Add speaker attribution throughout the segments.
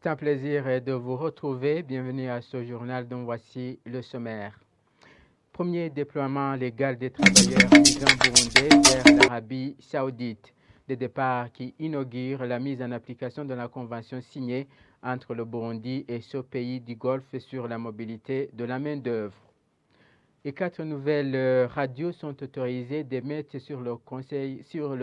Speaker 1: C'est un plaisir de vous retrouver. Bienvenue à ce journal dont voici le sommaire. Premier déploiement légal des travailleurs migrants burundais vers l'Arabie saoudite. Des départs qui inaugurent la mise en application de la convention signée entre le Burundi et ce pays du Golfe sur la mobilité de la main-d'œuvre. Et 4 nouvelles radios sont autorisées d'émettre sur le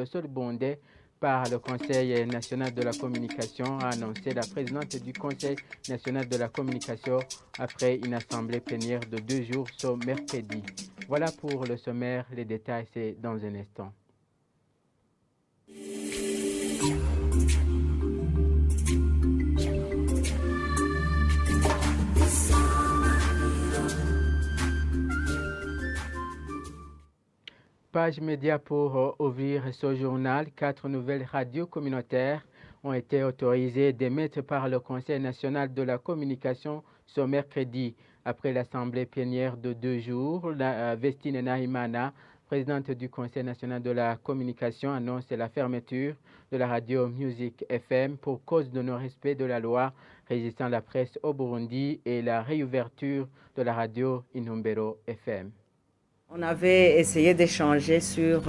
Speaker 1: sol burundais par le Conseil national de la communication, a annoncé la présidente du Conseil national de la communication après une assemblée plénière de 2 jours ce mercredi. Voilà pour le sommaire, les détails c'est dans un instant. Page média pour ouvrir ce journal. 4 nouvelles radios communautaires ont été autorisées d'émettre par le Conseil national de la communication ce mercredi. Après l'assemblée plénière de 2 jours, Vestine Nahimana, présidente du Conseil national de la communication, annonce la fermeture de la radio Music FM pour cause de non-respect de la loi régissant la presse au Burundi et la réouverture de la radio Inumbero FM.
Speaker 2: On avait essayé d'échanger sur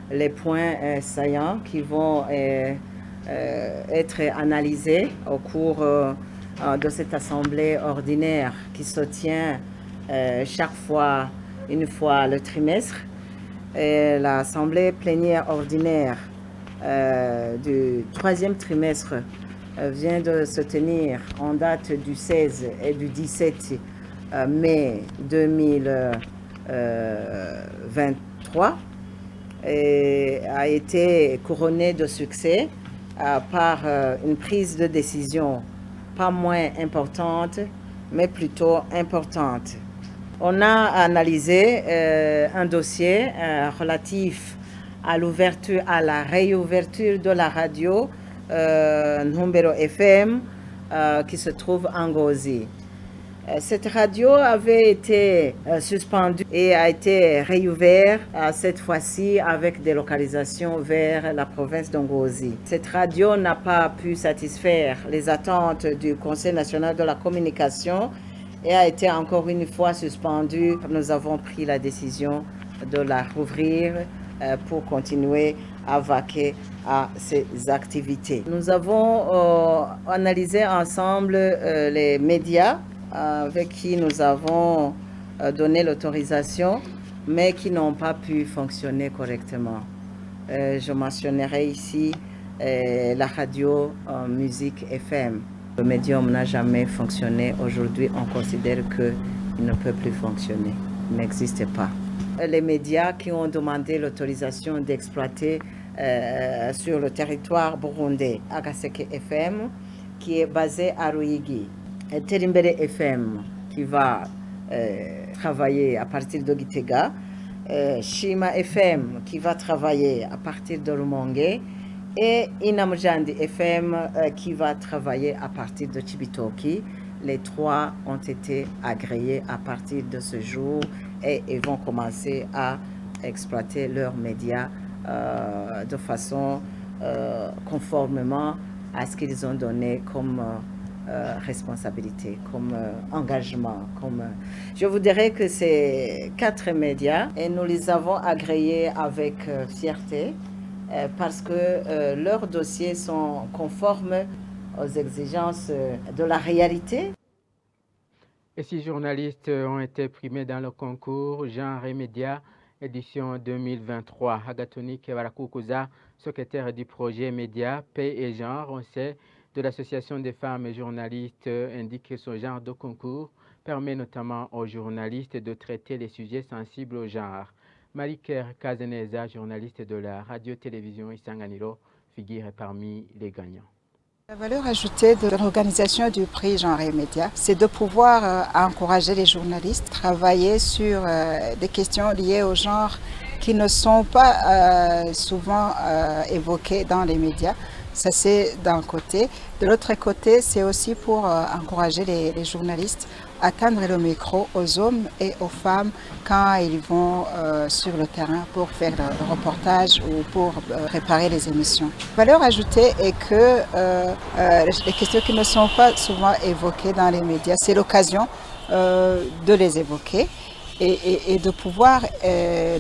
Speaker 2: les points saillants qui vont être analysés au cours de cette assemblée ordinaire qui se tient chaque fois, une fois le trimestre. L'assemblée plénière ordinaire du 3e trimestre vient de se tenir en date du 16 et du 17 mai 2023 et a été couronnée de succès par une prise de décision pas moins importante, mais plutôt importante. On a analysé un dossier relatif à l'ouverture, à la réouverture de la radio Numbero FM qui se trouve en Ngozi. Cette radio avait été suspendue et a été réouverte cette fois-ci avec des localisations vers la province d'Ngozi. Cette radio n'a pas pu satisfaire les attentes du Conseil national de la communication et a été encore une fois suspendue. Nous avons pris la décision de la rouvrir pour continuer à vaquer à ces activités. Nous avons analysé ensemble les médias avec qui nous avons donné l'autorisation, mais qui n'ont pas pu fonctionner correctement. Je mentionnerai ici la radio Music FM. Le médium n'a jamais fonctionné. Aujourd'hui, on considère qu'il ne peut plus fonctionner. Il n'existe pas. Les médias qui ont demandé l'autorisation d'exploiter sur le territoire burundais, Agaseke FM, qui est basé à Ruyigi, Terimbere FM, qui va travailler à partir de Gitega, Shima FM, qui va travailler à partir de Rumonge, et Inamjandi FM, qui va travailler à partir de Chibitoki. Les 3 ont été agréés à partir de ce jour et ils vont commencer à exploiter leurs médias de façon conformément à ce qu'ils ont donné comme responsabilité, comme engagement. Je vous dirais que c'est 4 médias et nous les avons agréés avec fierté parce que leurs dossiers sont conformes aux exigences de la réalité.
Speaker 1: Et 6 journalistes ont été primés dans le concours Genre et Médias édition 2023. Agatoni Kevarakukuza, secrétaire du projet Médias, Paix et Genre, on sait de l'Association des femmes et journalistes, indique que ce genre de concours permet notamment aux journalistes de traiter les sujets sensibles au genre. Marie-Claire Kazeneza, journaliste de la radio-télévision Isanganiro, figure parmi les gagnants.
Speaker 3: La valeur ajoutée de l'organisation du prix Genre et Médias, c'est de pouvoir encourager les journalistes à travailler sur des questions liées au genre qui ne sont pas souvent évoquées dans les médias. Ça, c'est d'un côté. De l'autre côté, c'est aussi pour encourager les journalistes à tendre le micro aux hommes et aux femmes quand ils vont sur le terrain pour faire le reportage ou pour préparer les émissions. La valeur ajoutée est que les questions qui ne sont pas souvent évoquées dans les médias, c'est l'occasion de les évoquer et de pouvoir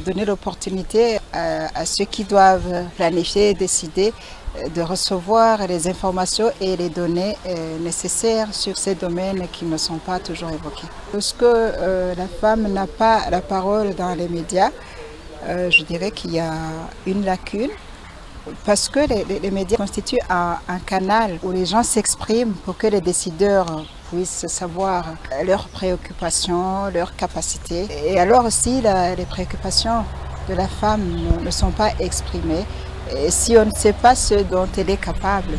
Speaker 3: donner l'opportunité à ceux qui doivent planifier, décider, de recevoir les informations et les données nécessaires sur ces domaines qui ne sont pas toujours évoqués. Lorsque la femme n'a pas la parole dans les médias, je dirais qu'il y a une lacune parce que les médias constituent un canal où les gens s'expriment pour que les décideurs puissent savoir leurs préoccupations, leurs capacités. Et alors aussi, les préoccupations de la femme ne sont pas exprimées. Et si on ne sait pas ce dont elle est capable,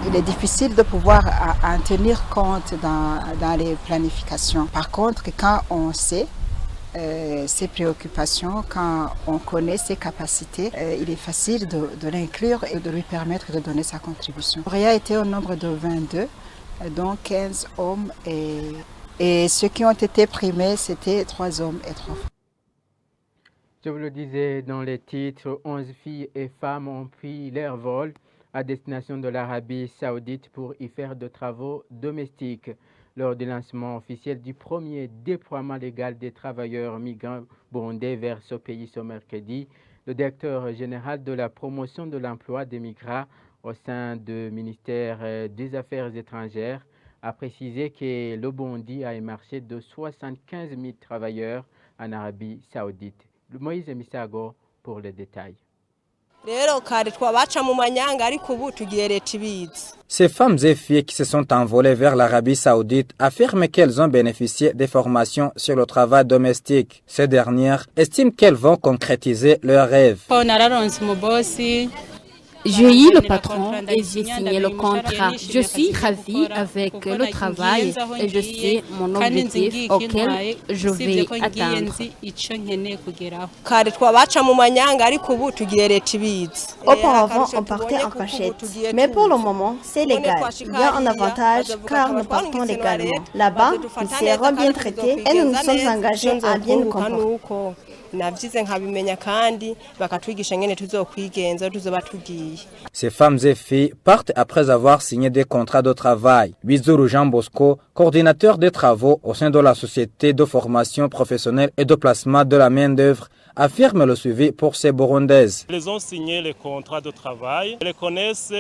Speaker 3: il est difficile de pouvoir en tenir compte dans les planifications. Par contre, quand on sait ses préoccupations, quand on connaît ses capacités, il est facile de l'inclure et de lui permettre de donner sa contribution. Réa était au nombre de 22, dont 15 hommes et ceux qui ont été primés, c'était 3 hommes et 3 femmes.
Speaker 1: Je vous le disais dans les titres, 11 filles et femmes ont pris leur vol à destination de l'Arabie Saoudite pour y faire de travaux domestiques. Lors du lancement officiel du premier déploiement légal des travailleurs migrants burundais vers ce pays ce mercredi, le directeur général de la promotion de l'emploi des migrants au sein du ministère des Affaires étrangères a précisé que le Burundi a émarché de 75 000 travailleurs en Arabie Saoudite. Moïse Misago pour les détails.
Speaker 4: Ces femmes et filles qui se sont envolées vers l'Arabie Saoudite affirment qu'elles ont bénéficié des formations sur le travail domestique. Ces dernières estiment qu'elles vont concrétiser leurs rêves.
Speaker 5: J'ai eu le patron et j'ai signé le contrat. Je suis ravie avec le travail et je sais mon objectif auquel je vais atteindre.
Speaker 6: Auparavant, on partait en cachette. Mais pour le moment, c'est légal. Il y a un avantage car nous partons légalement. Là-bas, nous serons bien traités et nous nous sommes engagés à bien nous comporter.
Speaker 4: Ces femmes et filles partent après avoir signé des contrats de travail. Bizuru Jean Bosco, coordinateur des travaux au sein de la Société de formation professionnelle et de placement de la main-d'œuvre, affirme le suivi pour ces Burundaises.
Speaker 7: Ils ont signé les contrats de travail, ils connaissent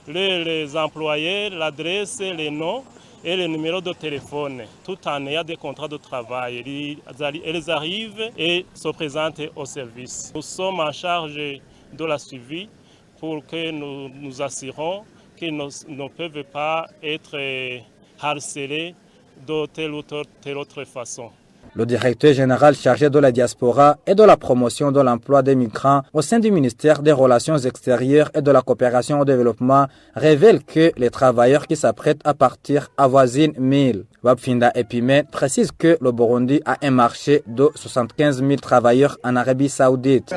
Speaker 7: les employés, l'adresse, les noms et le numéro de téléphone. Tout en ayant des contrats de travail, ils arrivent et se présentent au service. Nous sommes en charge de la suivi pour que nous assurons qu'ils ne peuvent pas être harcelés de telle ou telle autre façon.
Speaker 4: Le directeur général chargé de la diaspora et de la promotion de l'emploi des migrants au sein du ministère des Relations extérieures et de la coopération au développement révèle que les travailleurs qui s'apprêtent à partir avoisinent 1000. Wapfinda Epime précise que le Burundi a un marché de 75 000 travailleurs en Arabie Saoudite.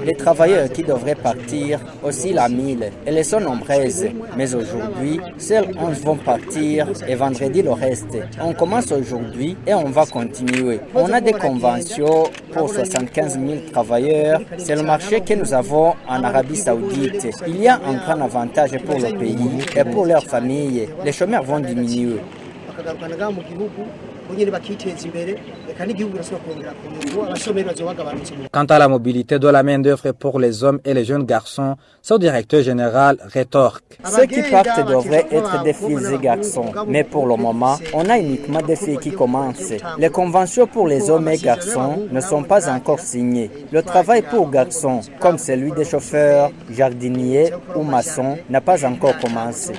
Speaker 8: Les travailleurs qui devraient partir aussi la 1000. Elles sont nombreuses, mais aujourd'hui, seuls 11 vont partir et vendredi le reste. On commence aujourd'hui et on va continuer. On a des conventions pour 75 000 travailleurs. C'est le marché que nous avons en Arabie Saoudite. Il y a un grand avantage pour le pays et pour leurs familles. Les chômeurs vont diminuer.
Speaker 4: Quant à la mobilité de la main-d'œuvre pour les hommes et les jeunes garçons, son directeur général rétorque.
Speaker 8: Ceux qui partent devraient être des filles et garçons, mais pour le moment, on a uniquement des filles qui commencent. Les conventions pour les hommes et garçons ne sont pas encore signées. Le travail pour garçons, comme celui des chauffeurs, jardiniers ou maçons, n'a pas encore commencé.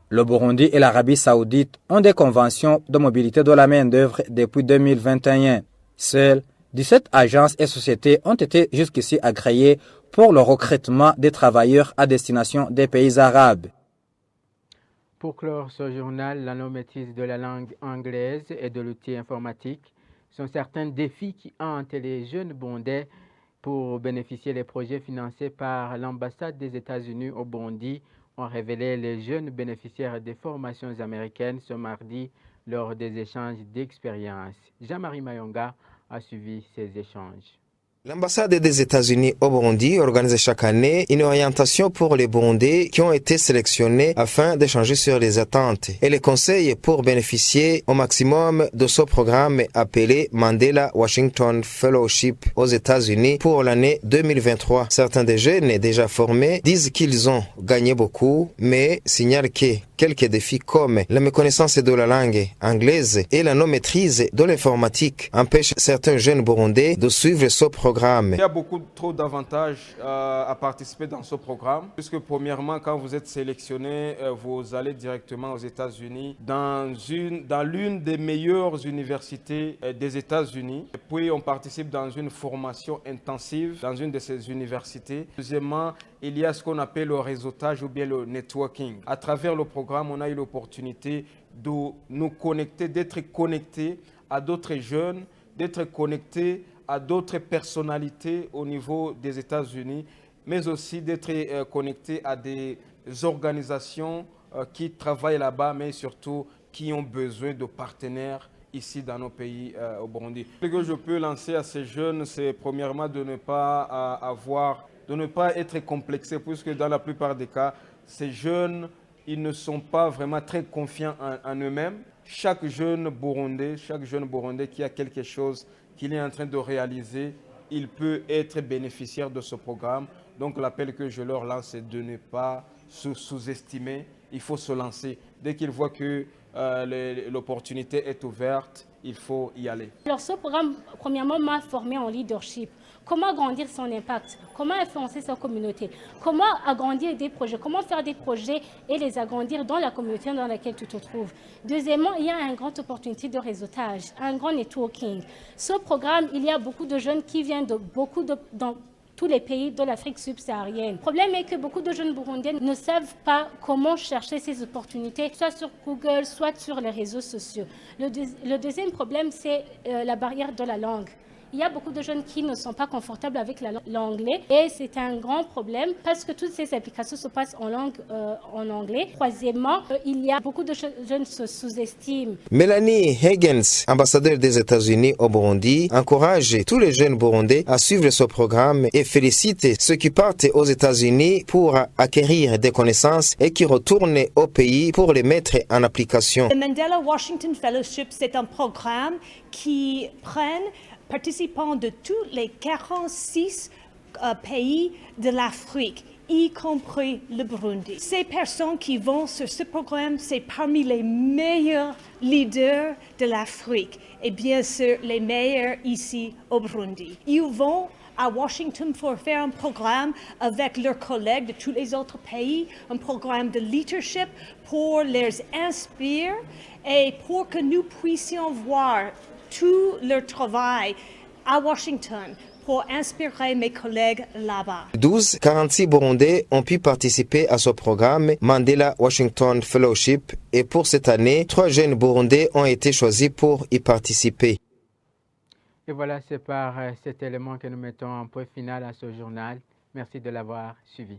Speaker 4: Le Burundi et l'Arabie Saoudite ont des conventions de mobilité de la main-d'œuvre depuis 2021. Seules 17 agences et sociétés ont été jusqu'ici agréées pour le recrutement des travailleurs à destination des pays arabes.
Speaker 1: Pour clore ce journal, la non-maîtrise de la langue anglaise et de l'outil informatique sont certains défis qui hantent les jeunes burundais pour bénéficier des projets financés par l'ambassade des États-Unis au Burundi, ont révélé les jeunes bénéficiaires des formations américaines ce mardi lors des échanges d'expériences. Jean-Marie Mayonga a suivi ces échanges.
Speaker 9: L'ambassade des États-Unis au Burundi organise chaque année une orientation pour les Burundais qui ont été sélectionnés afin d'échanger sur les attentes et les conseils pour bénéficier au maximum de ce programme appelé Mandela Washington Fellowship aux États-Unis pour l'année 2023. Certains des jeunes déjà formés disent qu'ils ont gagné beaucoup, mais signalent que quelques défis comme la méconnaissance de la langue anglaise et la non-maîtrise de l'informatique empêchent certains jeunes Burundais de suivre ce programme.
Speaker 10: Il y a beaucoup trop d'avantages à participer dans ce programme, puisque premièrement, quand vous êtes sélectionné, vous allez directement aux États-Unis, dans l'une des meilleures universités des États-Unis. Et puis, on participe dans une formation intensive dans une de ces universités. Deuxièmement, il y a ce qu'on appelle le réseautage ou bien le networking. À travers le programme, on a eu l'opportunité de nous connecter, d'être connectés à d'autres jeunes, d'être connectés à d'autres personnalités au niveau des États-Unis, mais aussi d'être connectés à des organisations qui travaillent là-bas, mais surtout qui ont besoin de partenaires ici dans nos pays au Burundi. Ce que je peux lancer à ces jeunes, c'est premièrement de ne pas être complexés, puisque dans la plupart des cas, ces jeunes, ils ne sont pas vraiment très confiants en eux-mêmes. Chaque jeune Burundais qui a quelque chose qu'il est en train de réaliser, il peut être bénéficiaire de ce programme. Donc l'appel que je leur lance, c'est de ne pas se sous-estimer. Il faut se lancer. Dès qu'ils voient que l'opportunité est ouverte, il faut y aller.
Speaker 11: Alors ce programme, premièrement, m'a formé en leadership. Comment agrandir son impact? Comment influencer sa communauté? Comment agrandir des projets? Comment faire des projets et les agrandir dans la communauté dans laquelle tu te trouves? Deuxièmement, il y a une grande opportunité de réseautage, un grand networking. Ce programme, il y a beaucoup de jeunes qui viennent dans tous les pays de l'Afrique subsaharienne. Le problème est que beaucoup de jeunes Burundiens ne savent pas comment chercher ces opportunités, soit sur Google, soit sur les réseaux sociaux. Le deuxième problème, c'est la barrière de la langue. Il y a beaucoup de jeunes qui ne sont pas confortables avec l'anglais et c'est un grand problème parce que toutes ces applications se passent en anglais. Troisièmement, il y a beaucoup de jeunes qui se sous-estiment.
Speaker 9: Melanie Higgins, ambassadeur des États-Unis au Burundi, encourage tous les jeunes Burundais à suivre ce programme et félicite ceux qui partent aux États-Unis pour acquérir des connaissances et qui retournent au pays pour les mettre en application.
Speaker 12: Le Mandela Washington Fellowship, c'est un programme qui prend participants de tous les 46 pays de l'Afrique, y compris le Burundi. Ces personnes qui vont sur ce programme, c'est parmi les meilleurs leaders de l'Afrique et bien sûr les meilleurs ici au Burundi. Ils vont à Washington pour faire un programme avec leurs collègues de tous les autres pays, un programme de leadership pour les inspirer et pour que nous puissions voir tout leur travail à Washington pour inspirer mes collègues là-bas.
Speaker 9: 46 Burundais ont pu participer à ce programme Mandela Washington Fellowship et pour cette année, 3 jeunes Burundais ont été choisis pour y participer.
Speaker 1: Et voilà, c'est par cet élément que nous mettons un point final à ce journal. Merci de l'avoir suivi.